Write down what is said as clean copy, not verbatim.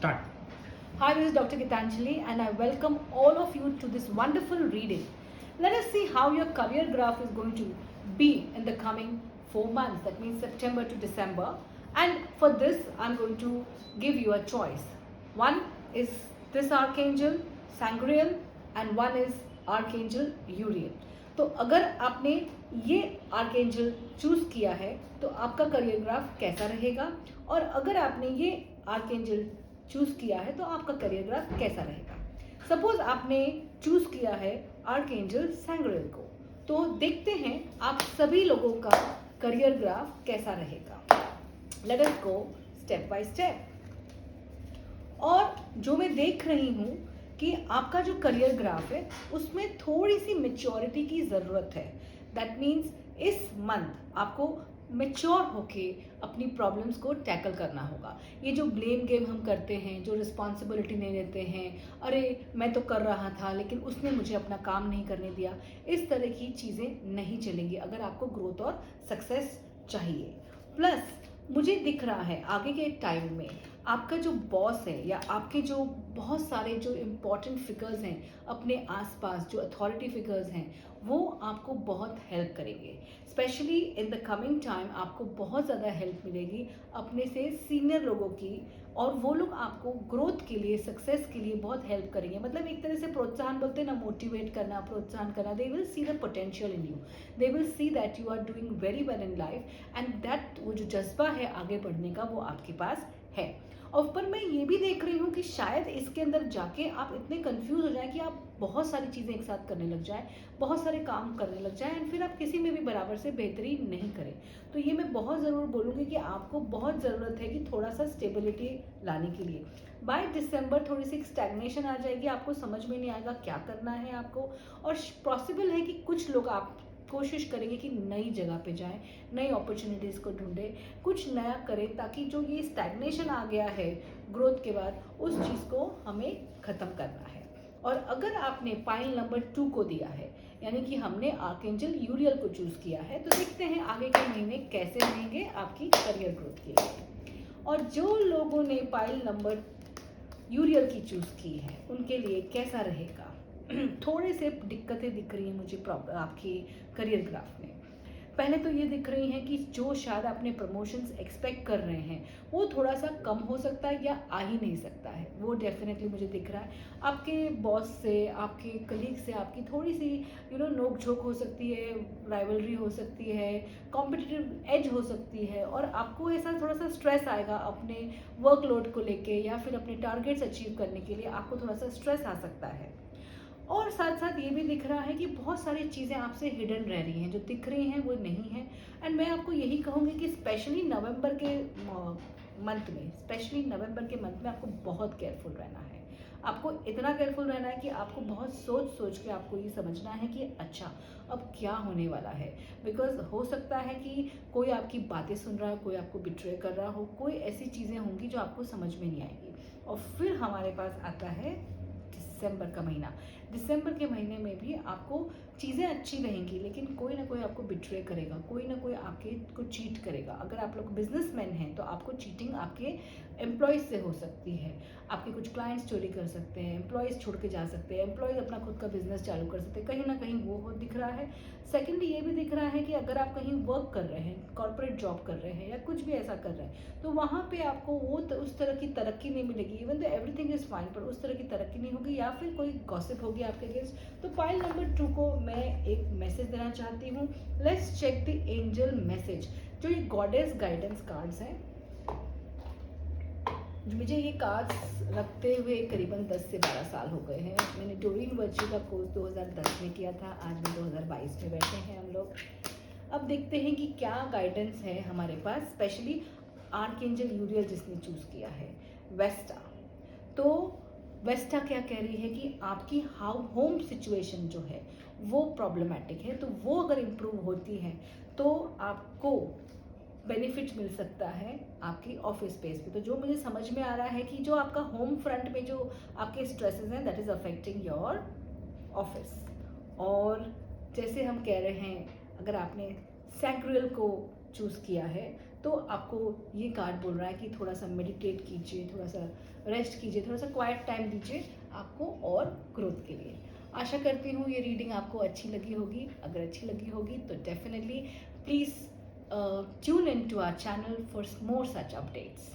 Start. Hi, this is Dr. Gitanjali and I welcome all of you to this wonderful reading. Let us see how your career graph is going to be in the coming 4 months, that means September to December. And for this, I'm going to give you a choice. One is this Archangel, Sangreal, and one is Archangel Uriel. तो अगर आपने ये archangel choose किया है तो आपका career graph कैसा रहेगा, और अगर आपने ये आर्केंजल चूज किया है तो आपका करियर ग्राफ कैसा रहेगा. सपोज आपने चूज किया है आर्केंजल सैंग्रेल को, तो देखते हैं आप सभी लोगों का करियर ग्राफ कैसा रहेगा. Let us go step by step. और जो मैं देख रही हूँ कि आपका जो करियर ग्राफ है उसमें थोड़ी सी मेच्योरिटी की ज़रूरत है. दैट मीन्स इस मंथ आपको मेच्योर होके अपनी प्रॉब्लम्स को टैकल करना होगा. ये जो ब्लेम गेम हम करते हैं, जो रिस्पॉन्सिबिलिटी नहीं लेते हैं, अरे मैं तो कर रहा था लेकिन उसने मुझे अपना काम नहीं करने दिया, इस तरह की चीज़ें नहीं चलेंगी अगर आपको ग्रोथ और सक्सेस चाहिए. प्लस मुझे दिख रहा है आगे के टाइम में आपका जो बॉस है या आपके जो बहुत सारे जो इम्पोर्टेंट फिगर्स हैं अपने आसपास, जो अथॉरिटी फिगर्स हैं, वो आपको बहुत हेल्प करेंगे. Specially in the coming time आपको बहुत ज़्यादा हेल्प मिलेगी अपने से सीनियर लोगों की, और वो लोग आपको ग्रोथ के लिए, सक्सेस के लिए बहुत हेल्प करेंगे. मतलब एक तरह से प्रोत्साहन बोलते हैं ना, मोटिवेट करना, प्रोत्साहन करना. They will see the potential in you, they will see that you are doing very well in life, and that वो जो जज्बा है आगे बढ़ने का वो आपके पास है. और पर मैं ये भी देख रही हूँ कि शायद इसके अंदर जाके आप इतने कंफ्यूज हो जाएं कि आप बहुत सारी चीज़ें एक साथ करने लग जाएं, बहुत सारे काम करने लग जाएं, एंड फिर आप किसी में भी बराबर से बेहतरी नहीं करें. तो ये मैं बहुत ज़रूर बोलूँगी कि आपको बहुत ज़रूरत है कि थोड़ा सा स्टेबिलिटी लाने के लिए. बाय दिसंबर थोड़ी सी स्टैग्नेशन आ जाएगी, आपको समझ में नहीं आएगा क्या करना है आपको. और पॉसिबल है कि कुछ लोग आप कोशिश करेंगे कि नई जगह पे जाएं, नई अपॉर्चुनिटीज़ को ढूंढें, कुछ नया करें, ताकि जो ये स्टैग्नेशन आ गया है ग्रोथ के बाद, उस चीज़ को हमें ख़त्म करना है. और अगर आपने पाइल नंबर 2 को दिया है, यानी कि हमने आर्केंजल यूरियल को चूज़ किया है, तो देखते हैं आगे के महीने कैसे रहेंगे आपकी करियर ग्रोथ के लिए. और जो लोगों ने पाइल नंबर यूरियल की चूज़ की है उनके लिए कैसा रहेगा. थोड़े से दिक्कतें दिख रही हैं मुझे आपकी करियर ग्राफ में. पहले तो ये दिख रही हैं कि जो शायद आपने प्रमोशंस एक्सपेक्ट कर रहे हैं वो थोड़ा सा कम हो सकता है या आ ही नहीं सकता है, वो डेफिनेटली मुझे दिख रहा है. आपके बॉस से, आपके कलीग से आपकी थोड़ी सी नोक झोंक हो सकती है, राइवलरी हो सकती है, कॉम्पिटिटिव एज हो सकती है, और आपको ऐसा थोड़ा सा स्ट्रेस आएगा अपने वर्कलोड को लेके, या फिर अपने टारगेट्स अचीव करने के लिए आपको थोड़ा सा स्ट्रेस आ सकता है. और साथ साथ ये भी दिख रहा है कि बहुत सारी चीज़ें आपसे हिडन रह रही हैं, जो दिख रही हैं वो नहीं है. एंड मैं आपको यही कहूँगी कि स्पेशली नवंबर के मंथ में आपको बहुत केयरफुल रहना है. आपको इतना केयरफुल रहना है कि आपको बहुत सोच सोच के आपको ये समझना है कि अच्छा अब क्या होने वाला है. बिकॉज हो सकता है कि कोई आपकी बातें सुन रहा हो, कोई आपको बिट्रे कर रहा हो, कोई ऐसी चीज़ें होंगी जो आपको समझ में नहीं आएगी. और फिर हमारे पास आता है दिसंबर का महीना. दिसंबर के महीने में भी आपको चीज़ें अच्छी रहेंगी, लेकिन कोई ना कोई आपको बिट्रे करेगा, कोई ना कोई आपके को चीट करेगा. अगर आप लोग बिजनेसमैन हैं तो आपको चीटिंग आपके एम्प्लॉयज़ से हो सकती है. आपके कुछ क्लाइंट्स चोरी कर सकते हैं, एम्प्लॉयज़ छोड़ के जा सकते हैं, एम्प्लॉयज़ अपना खुद का बिजनेस चालू कर सकते हैं. कहीं ना कहीं वो दिख रहा है. सेकेंडली ये भी दिख रहा है कि अगर आप कहीं वर्क कर रहे हैं, कॉर्पोरेट जॉब कर रहे हैं, या कुछ भी ऐसा कर रहे हैं, तो वहाँ पे आपको वो उस तरह की तरक्की नहीं मिलेगी. इवन तो एवरीथिंग इज़ फाइन, पर उस तरह की तरक्की नहीं होगी, या फिर कोई गॉसिप होगी आपके अगेंस्ट. तो पाइल नंबर 2 को मैं एक मैसेज देना चाहती हूँ. Let's check the angel message. जो ये गॉडेस गाइडेंस कार्ड्स हैं, मुझे ये कार्ड्स रखते हुए करीबन 10 से 12 साल हो गए हैं. मैंने डोरिन वर्च्यू का कोर्स 2010 में किया था, आज में 2022 में बैठे हैं हम लोग. अब देखते हैं कि क्या गाइडेंस है हमारे पास, स्पेशली आर्कएंजल यूरियल जिसने चूज़ किया है, वेस्टा. तो वेस्टा क्या कह रही है कि आपकी होम सिचुएशन जो है वो प्रॉब्लमेटिक है, तो वो अगर इम्प्रूव होती है तो आपको बेनिफिट मिल सकता है आपकी ऑफिस स्पेस पे. तो जो मुझे समझ में आ रहा है कि जो आपका होम फ्रंट में जो आपके स्ट्रेसेस हैं, that is affecting your office. और जैसे हम कह रहे हैं, अगर आपने सैंक्रियल को चूज़ किया है तो आपको ये कार्ड बोल रहा है कि थोड़ा सा मेडिटेट कीजिए, थोड़ा सा रेस्ट कीजिए, थोड़ा सा क्वाइट टाइम दीजिए आपको और ग्रोथ के लिए। आशा करती हूँ ये रीडिंग आपको अच्छी लगी होगी। अगर अच्छी लगी होगी तो definitely please tune in to our channel for more such updates.